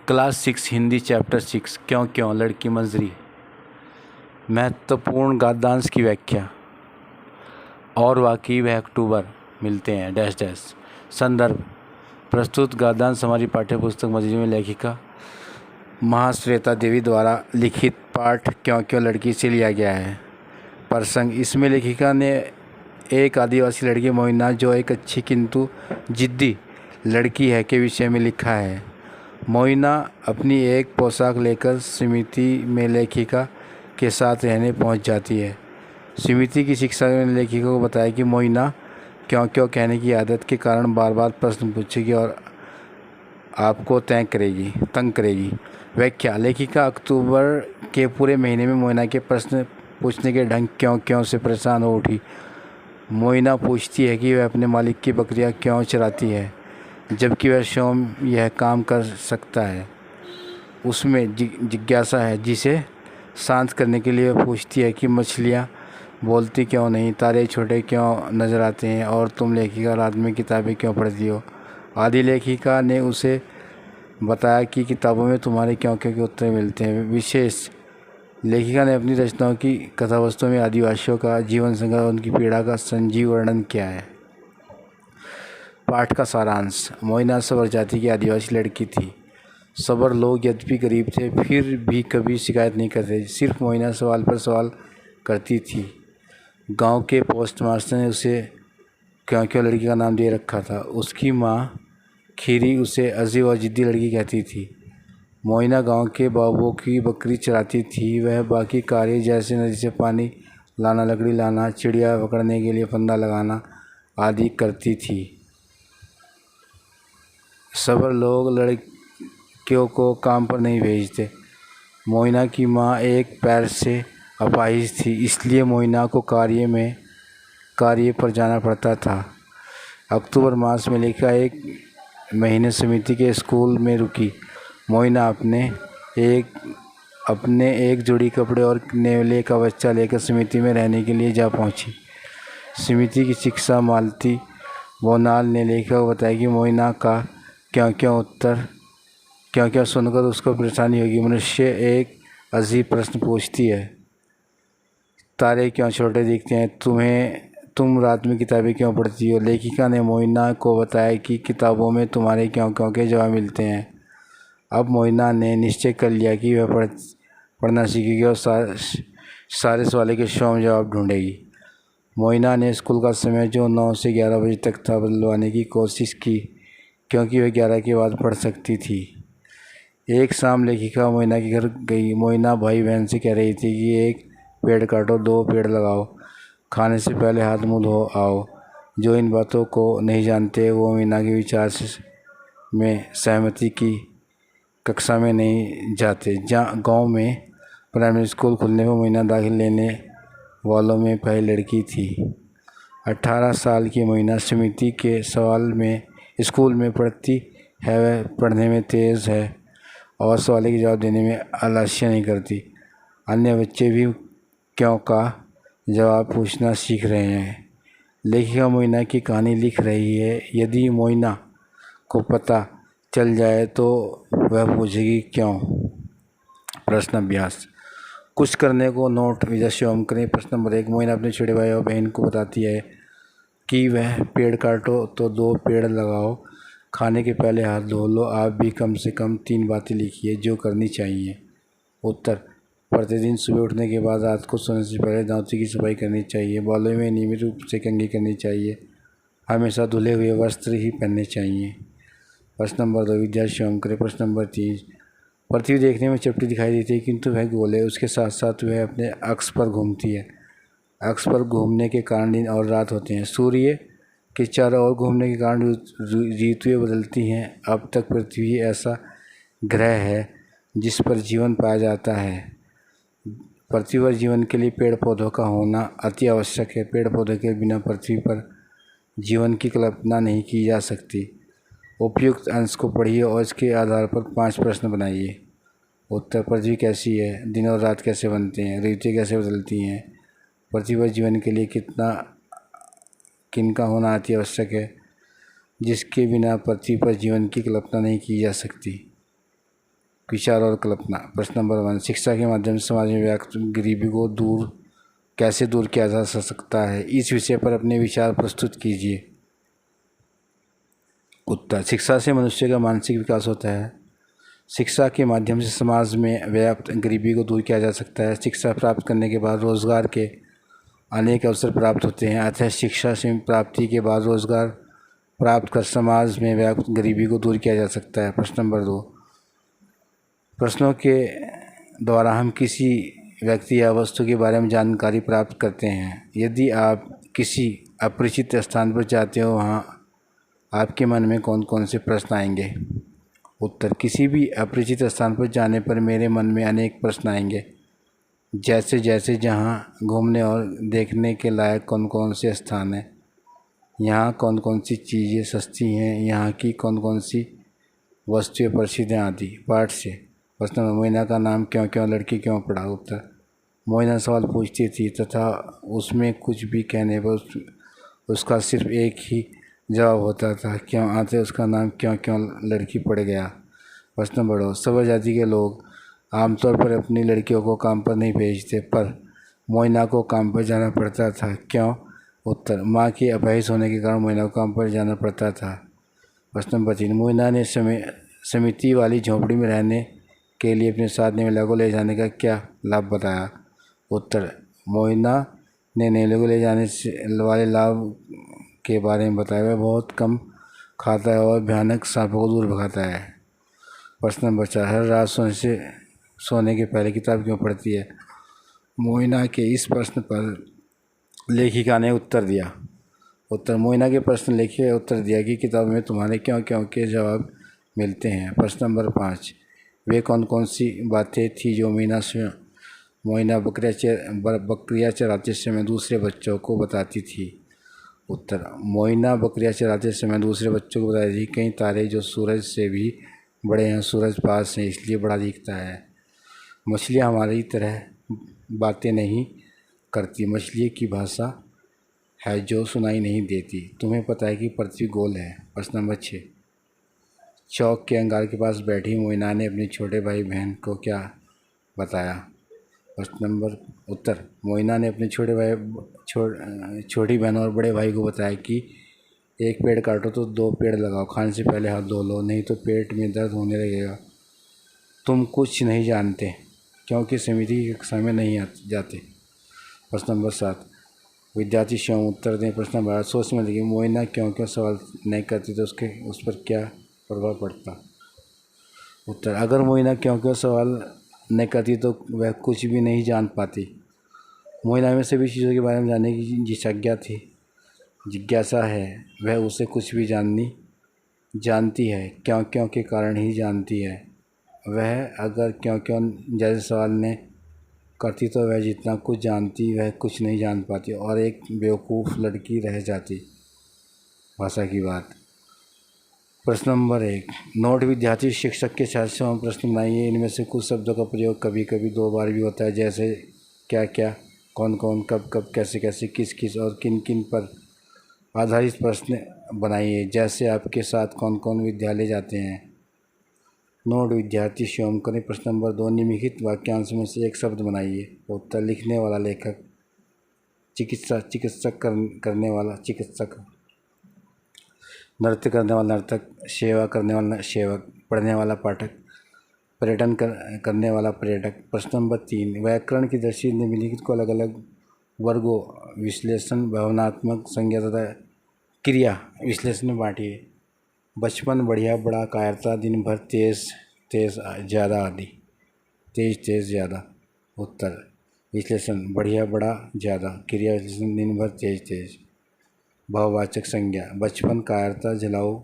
Class 6 Hindi chapter 6 क्यों क्यों लड़की मंजरी। महत्वपूर्ण गद्यांश की व्याख्या। और वाकई वह अक्टूबर मिलते हैं डैश डैश। संदर्भ। प्रस्तुत गद्यांश हमारी पाठ्यपुस्तक मंजरी में लेखिका महाश्वेता देवी द्वारा लिखित पाठ क्यों क्यों लड़की से लिया गया है। प्रसंग। इसमें लेखिका ने एक आदिवासी लड़की मोइना जो एक अच्छी किंतु जिद्दी लड़की है के विषय में लिखा है। मोइना अपनी एक पोशाक लेकर समिति में लेखिका के साथ रहने पहुंच जाती है। समिति की शिक्षा ने लेखिका को बताया कि मोइना क्यों क्यों कहने की आदत के कारण बार बार प्रश्न पूछेगी और आपको तंग करेगी। व्याख्या। लेखिका अक्टूबर के पूरे महीने में मोइना के प्रश्न पूछने के ढंग क्यों क्यों से परेशान हो उठी। मोइना पूछती है कि वह अपने मालिक की बकरियां क्यों चराती है जबकि वह स्वयं यह काम कर सकता है। उसमें जिज्ञासा है जिसे शांत करने के लिए वह पूछती है कि मछलियाँ बोलती क्यों नहीं, तारे छोटे क्यों नज़र आते हैं और तुम लेखिका रात में किताबें क्यों पढ़ती हो आदि। लेखिका ने उसे बताया कि किताबों में तुम्हारे क्यों क्यों के उत्तर मिलते हैं। विशेष। लेखिका ने अपनी रचनाओं की कथावस्तु में आदिवासियों का जीवन संघर्ष और उनकी पीड़ा का संजीव वर्णन किया है। पाठ का सारांश। मोइना सबर जाति की आदिवासी लड़की थी। सबर लोग यद्यपि गरीब थे फिर भी कभी शिकायत नहीं करते। सिर्फ मोइना सवाल पर सवाल करती थी। गांव के पोस्टमास्टर ने उसे क्यों क्यों लड़की का नाम दे रखा था। उसकी माँ खीरी उसे अजीब और जिद्दी लड़की कहती थी। मोइना गांव के बाबुओं की बकरी चराती थी। वह बाकी कार्य जैसे नदी से पानी लाना, लकड़ी लाना, चिड़िया पकड़ने के लिए फंदा लगाना आदि करती थी। सबर लोग लड़कियों को काम पर नहीं भेजते। मोइना की माँ एक पैर से अपाहिज थी इसलिए मोइना को कार्य पर जाना पड़ता था। अक्टूबर मास में लेखिका एक महीने समिति के स्कूल में रुकी। मोइना अपने एक जोड़ी कपड़े और नेवले का बच्चा लेकर समिति में रहने के लिए जा पहुंची। समिति की शिक्षा मालती बोनाल ने लेखिका को बताया कि मोइना का क्यों क्यों सुनकर उसको परेशानी होगी। मनुष्य एक अजीब प्रश्न पूछती है, तारे क्यों छोटे दिखते हैं, तुम रात में किताबें क्यों पढ़ती हो। लेखिका ने मोइना को बताया कि किताबों में तुम्हारे क्यों क्यों के जवाब मिलते हैं। अब मोइना ने निश्चय कर लिया कि वह पढ़ना सीखेगी और सारे सवालों के स्वयं जवाब ढूंढेगी। मोइना ने स्कूल का समय जो 9 से 11 बजे तक था बदलवाने की कोशिश की क्योंकि वह 11 के बाद पढ़ सकती थी। एक शाम लेखिका मोइना के घर गई। मोइना भाई बहन से कह रही थी कि एक पेड़ काटो, 2 पेड़ लगाओ, खाने से पहले हाथ मुँह धो आओ। जो इन बातों को नहीं जानते वो मोइना के विचार में सहमति की कक्षा में नहीं जाते। गांव में प्राइमरी स्कूल खुलने पर मोइना दाखिल लेने वालों में पहली लड़की थी। 18 साल की मोइना समिति के स्कूल में पढ़ती है। वह पढ़ने में तेज़ है और सवालों के जवाब देने में आलस्य नहीं करती। अन्य बच्चे भी क्यों का जवाब पूछना सीख रहे हैं। लेखिका मोइना की कहानी लिख रही है। यदि मोइना को पता चल जाए तो वह पूछेगी क्यों। प्रश्न अभ्यास। कुछ करने को नोट विजय स्वयं करें। प्रश्न नंबर 1। मोइना अपने छोटे भाई और बहन को बताती है कि वह पेड़ काटो तो 2 पेड़ लगाओ, खाने के पहले हाथ धो लो। आप भी कम से कम 3 बातें लिखिए जो करनी चाहिए। उत्तर। प्रतिदिन सुबह उठने के बाद रात को सोने से पहले दांतों की सफाई करनी चाहिए। बालों में नियमित रूप से कंघी करनी चाहिए। हमेशा धुले हुए वस्त्र ही पहनने चाहिए। प्रश्न नंबर 2। विद्यार्थी स्वयं करें। प्रश्न नंबर 3। पृथ्वी देखने में चपटी दिखाई देती है किंतु वह गोल है। उसके साथ साथ वह अपने अक्ष पर घूमती है। अक्ष पर घूमने के कारण दिन और रात होते हैं। सूर्य के चारों ओर घूमने के कारण ऋतुएं बदलती हैं। अब तक पृथ्वी ऐसा ग्रह है जिस पर जीवन पाया जाता है। पृथ्वी पर जीवन के लिए पेड़ पौधों का होना अति आवश्यक है। पेड़ पौधों के बिना पृथ्वी पर जीवन की कल्पना नहीं की जा सकती। उपयुक्त अंश को पढ़िए और इसके आधार पर 5 प्रश्न बनाइए। उत्तर। पृथ्वी कैसी है, दिन और रात कैसे बनते हैं, ऋतुएं कैसे बदलती हैं, पृथ्वी पर जीवन के लिए किनका होना अति आवश्यक है जिसके बिना पृथ्वी पर जीवन की कल्पना नहीं की जा सकती। विचार और कल्पना। प्रश्न नंबर 1, शिक्षा के माध्यम से समाज में व्याप्त गरीबी को कैसे दूर किया जा सकता है, इस विषय पर अपने विचार प्रस्तुत कीजिए। उत्तर, शिक्षा से मनुष्य का मानसिक विकास होता है। शिक्षा के माध्यम से समाज में व्याप्त गरीबी को दूर किया जा सकता है। शिक्षा प्राप्त करने के बाद रोजगार के अनेक अवसर प्राप्त होते हैं, अतः शिक्षा से प्राप्ति के बाद रोजगार प्राप्त कर समाज में व्याप्त गरीबी को दूर किया जा सकता है। प्रश्न नंबर 2, प्रश्नों के द्वारा हम किसी व्यक्ति या वस्तु के बारे में जानकारी प्राप्त करते हैं। यदि आप किसी अपरिचित स्थान पर जाते हो, वहाँ आपके मन में कौन कौन से प्रश्न आएंगे। उत्तर, किसी भी अपरिचित स्थान पर जाने पर मेरे मन में अनेक प्रश्न आएंगे, जैसे जहाँ घूमने और देखने के लायक कौन कौन से स्थान हैं, यहाँ कौन कौन सी चीज़ें सस्ती हैं, यहाँ की कौन कौन सी वस्तुएं प्रसिद्ध हैं आदि। पाठ से। प्रश्न, मोइना का नाम क्यों क्यों लड़की क्यों पड़ा। उत्तर, मोइना सवाल पूछती थी तथा उसमें कुछ भी कहने पर उसका सिर्फ एक ही जवाब होता था, क्यों आते उसका नाम क्यों क्यों लड़की पड़ गया। प्रश्न नंबर 2, सभ्य जाति के लोग आमतौर पर अपनी लड़कियों को काम पर नहीं भेजते, पर मोइना को काम पर जाना पड़ता था, क्यों। उत्तर, माँ के अपाहिज होने के कारण मोइना को काम पर जाना पड़ता था। प्रश्न नंबर 3, मोइना ने समिति वाली झोंपड़ी में रहने के लिए अपने साथ नेवला को ले जाने का क्या लाभ बताया। उत्तर, मोइना ने नेवले को ले जाने से वाले लाभ के बारे में बताया। वह बहुत कम खाता है और भयानक सांपों को दूर भगाता है। प्रश्न नंबर 4, हर रात सोने के पहले किताब क्यों पढ़ती है। मोइना के इस प्रश्न पर लेखिका ने उत्तर दिया। उत्तर, मोइना के प्रश्न लेखिका ने उत्तर दिया कि किताब में तुम्हारे क्यों क्यों के जवाब मिलते हैं। प्रश्न नंबर 5, वे कौन कौन सी बातें थी जो मोइना बकरियाँ चराते समय दूसरे बच्चों को बताती थी। उत्तर, मोइना बकरियाँ चराते समय दूसरे बच्चों को बताती थी, कई तारे जो सूरज से भी बड़े हैं, सूरज पास है इसलिए बड़ा दिखता है। मछलियाँ हमारी तरह बातें नहीं करती, मछली की भाषा है जो सुनाई नहीं देती। तुम्हें पता है कि पृथ्वी गोल है। प्रश्न नंबर 6, चौक के अंगार के पास बैठी मोइना ने अपने छोटे भाई बहन को क्या बताया। प्रश्न नंबर उत्तर, मोइना ने अपने छोटी बहन और बड़े भाई को बताया कि एक पेड़ काटो तो 2 पेड़ लगाओ, खाने से पहले हाथ धो लो, नहीं तो पेट में दर्द होने लगेगा। तुम कुछ नहीं जानते क्योंकि समिति की कक्षा में नहीं जाते। प्रश्न नंबर 7, विद्यार्थी स्वयं उत्तर दें। प्रश्न नंबर 8, सोच में देखिए, मोइना क्यों क्यों सवाल नहीं करती तो उस पर क्या प्रभाव पड़ता। उत्तर, अगर मोइना क्यों क्यों सवाल नहीं करती तो वह कुछ भी नहीं जान पाती। मोइना में सभी चीज़ों के बारे में जानने की जिज्ञासा है, वह उसे कुछ भी जानती है, क्यों क्यों के कारण ही जानती है। वह अगर क्यों क्यों जैसे सवाल नहीं करती तो वह जितना कुछ जानती वह कुछ नहीं जान पाती और एक बेवकूफ़ लड़की रह जाती। भाषा की बात। प्रश्न नंबर 1, नोट, विद्यार्थी शिक्षक के साथ से प्रश्न बनाइए। इनमें से कुछ शब्दों का प्रयोग कभी कभी 2 बार भी होता है, जैसे क्या क्या, कौन कौन, कब कब, कैसे कैसे, किस किस और किन किन पर आधारित प्रश्न बनाइए। जैसे आपके साथ कौन कौन विद्यालय जाते हैं। नोट, विद्यार्थी स्वयं करें। प्रश्न नंबर 2, निम्नलिखित वाक्यांश में से एक शब्द बनाइए। उत्तर, लिखने वाला लेखक, चिकित्सक करने वाला चिकित्सक, नृत्य करने वाला नर्तक, सेवा करने वाला सेवक, पढ़ने वाला पाठक, पर्यटन करने वाला पर्यटक। प्रश्न नंबर 3, व्याकरण की दृष्टि निम्नलिखित को अलग अलग वर्गों विश्लेषण, भावनात्मक, संज्ञा तथा क्रिया विश्लेषण में बांटिए। बचपन, बढ़िया, बड़ा, कायरता, दिन भर, तेज तेज, ज़्यादा आदि। तेज तेज, ज़्यादा। उत्तर, विश्लेषण, बढ़िया, बड़ा, ज़्यादा। क्रिया विश्लेषण, दिन भर, तेज तेज। भाववाचक संज्ञा, बचपन, कायरता, जलाओ।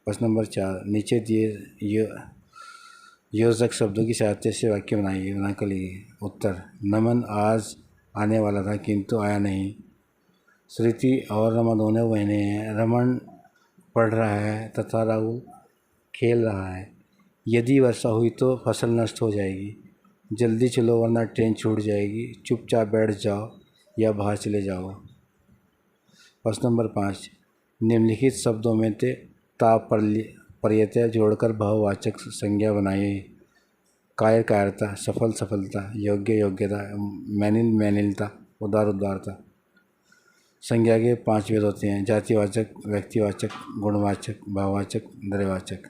प्रश्न नंबर 4, नीचे दिए योजक शब्दों की सहायता से वाक्य बना कर लिए। उत्तर, नमन आज आने वाला था किंतु आया नहीं। श्रुति और रमा दोनों बहनें हैं। रमन पढ़ रहा है तथा राहुल खेल रहा है। यदि वर्षा हुई तो फसल नष्ट हो जाएगी। जल्दी चलो वरना ट्रेन छूट जाएगी। चुपचाप बैठ जाओ या बाहर चले जाओ। प्रश्न नंबर 5, निम्नलिखित शब्दों में ता प्रत्यय जोड़कर भाववाचक संज्ञा बनाइए। कायर कायरता, सफल सफलता, योग्य योग्यता, मैनिल मैनिलता, उदार उदारता। संज्ञा के 5 भेद होते हैं: जातिवाचक, व्यक्तिवाचक, गुणवाचक, भाववाचक, द्रव्यवाचक।